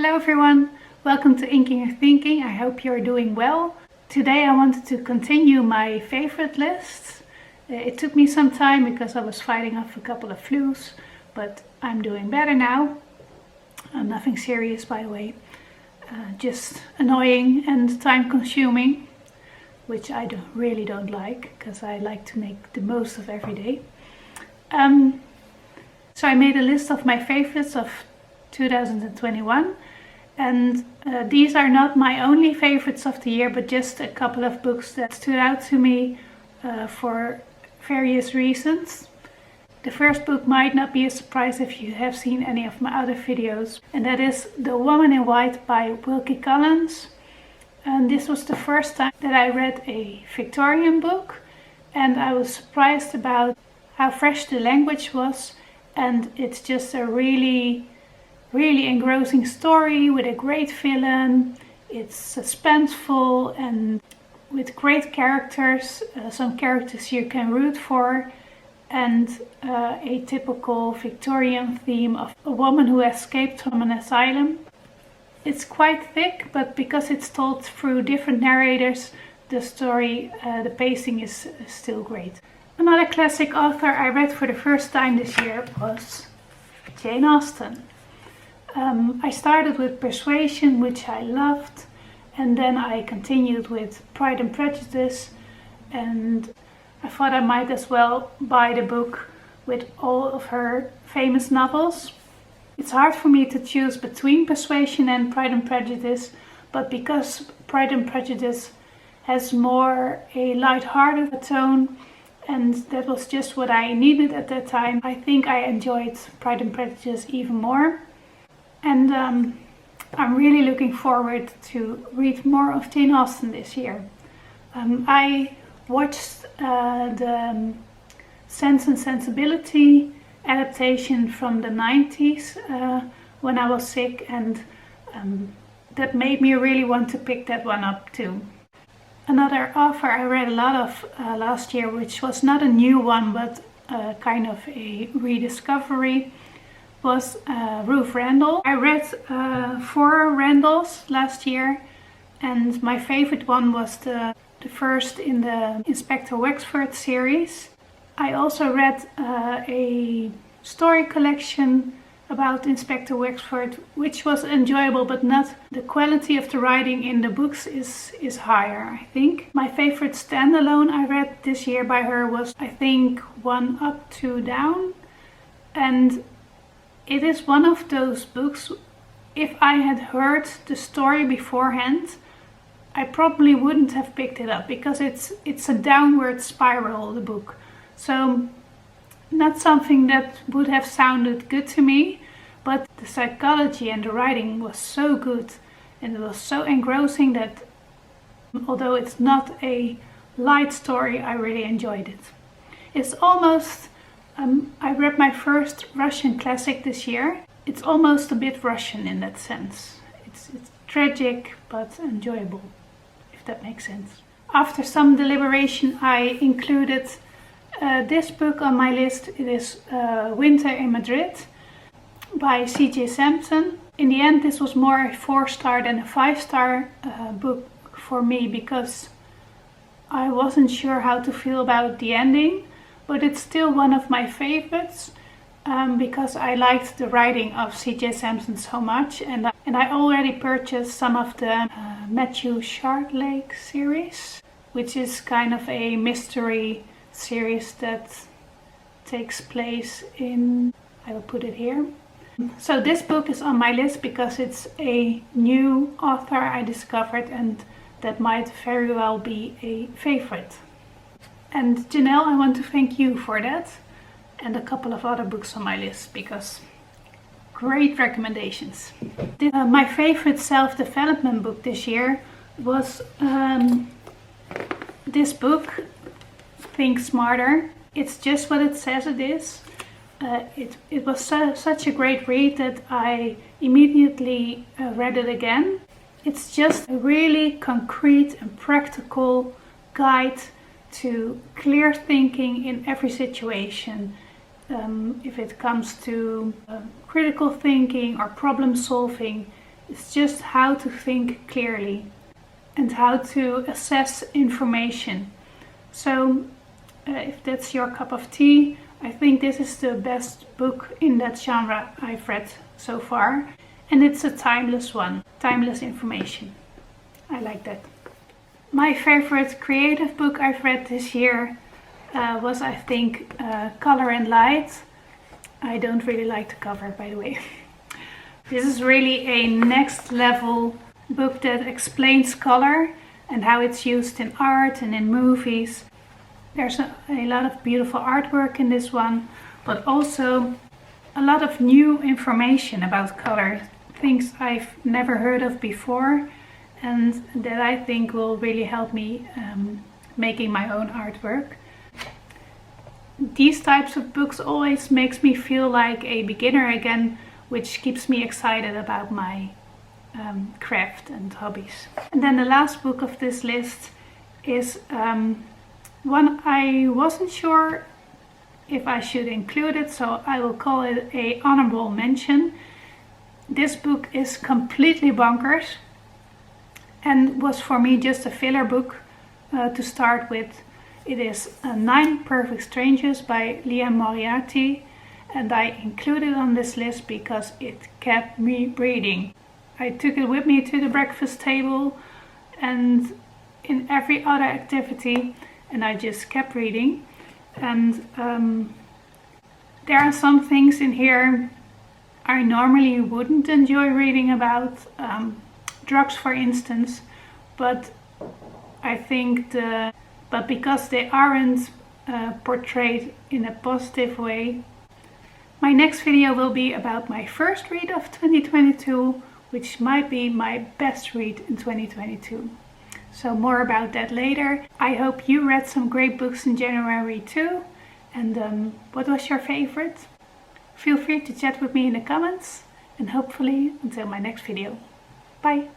Hello everyone, welcome to Inking Your Thinking. I hope you're doing well. Today I wanted to continue my favorite list. It took me some time because I was fighting off a couple of flus, but I'm doing better now. Nothing serious, by the way, just annoying and time consuming, which I really don't like because I like to make the most of every day. So I made a list of my favorites of 2021, and these are not my only favorites of the year, but just a couple of books that stood out to me for various reasons. The first book might not be a surprise if you have seen any of my other videos, and that is The Woman in White by Wilkie Collins. And this was the first time that I read a Victorian book, and I was surprised about how fresh the language was, and it's just a really engrossing story with a great villain. It's suspenseful and with great characters, some characters you can root for, and a typical Victorian theme of a woman who escaped from an asylum. It's quite thick, but because it's told through different narrators, the story, the pacing is still great. Another classic author I read for the first time this year was Jane Austen. I started with Persuasion, which I loved, and then I continued with Pride and Prejudice, and I thought I might as well buy the book with all of her famous novels. It's hard for me to choose between Persuasion and Pride and Prejudice, but because Pride and Prejudice has more a light-hearted tone, and that was just what I needed at that time, I think I enjoyed Pride and Prejudice even more. And I'm really looking forward to read more of Jane Austen this year. I watched the Sense and Sensibility adaptation from the 90s when I was sick, and that made me really want to pick that one up too. Another author I read a lot of last year, which was not a new one but kind of a rediscovery, was Ruth Randall. I read 4 Randalls last year, and my favorite one was the first in the Inspector Wexford series. I also read a story collection about Inspector Wexford, which was enjoyable, but not the quality of the writing in the books is higher, I think. My favorite standalone I read this year by her was, I think, One Up, Two Down, and it is one of those books, if I had heard the story beforehand, I probably wouldn't have picked it up, because it's a downward spiral, the book. So not something that would have sounded good to me, but the psychology and the writing was so good and it was so engrossing that although it's not a light story, I really enjoyed it. It's almost I read my first Russian classic this year. It's almost a bit Russian in that sense. It's tragic but enjoyable, if that makes sense. After some deliberation, I included this book on my list. It is Winter in Madrid by C.J. Samson. In the end, this was more a 4-star than a 5-star book for me, because I wasn't sure how to feel about the ending. But it's still one of my favorites because I liked the writing of C.J. Samson so much, and I already purchased some of the Matthew Shardlake series, which is kind of a mystery series that takes place in, I will put it here. So this book is on my list because it's a new author I discovered, and that might very well be a favorite. And Janelle, I want to thank you for that, and a couple of other books on my list, because great recommendations. My favorite self-development book this year was this book, Think Smarter. It's just what it says it is. It was such a great read that I immediately read it again. It's just a really concrete and practical guide to clear thinking in every situation. If it comes to critical thinking or problem solving, It's just how to think clearly and how to assess information. So if that's your cup of tea, I think this is the best book in that genre I've read so far. And it's a timeless one, timeless information. I like that. My favorite creative book I've read this year was, I think, Color and Light. I don't really like the cover, by the way. This is really a next level book that explains color and how it's used in art and in movies. There's a lot of beautiful artwork in this one, but also a lot of new information about color. Things I've never heard of before and that I think will really help me making my own artwork. These types of books always makes me feel like a beginner again, which keeps me excited about my craft and hobbies. And then the last book of this list is one I wasn't sure if I should include it, so I will call it a honorable mention. This book is completely bonkers and was for me just a filler book to start with. It is 9 Perfect Strangers by Liam Moriarty, and I included it on this list because it kept me reading. I took it with me to the breakfast table and in every other activity, and I just kept reading. And there are some things in here I normally wouldn't enjoy reading about, drugs for instance, but I think because they aren't portrayed in a positive way. My next video will be about my first read of 2022, which might be my best read in 2022. So more about that later. I hope you read some great books in January too. And what was your favorite? Feel free to chat with me in the comments, and hopefully until my next video. Bye!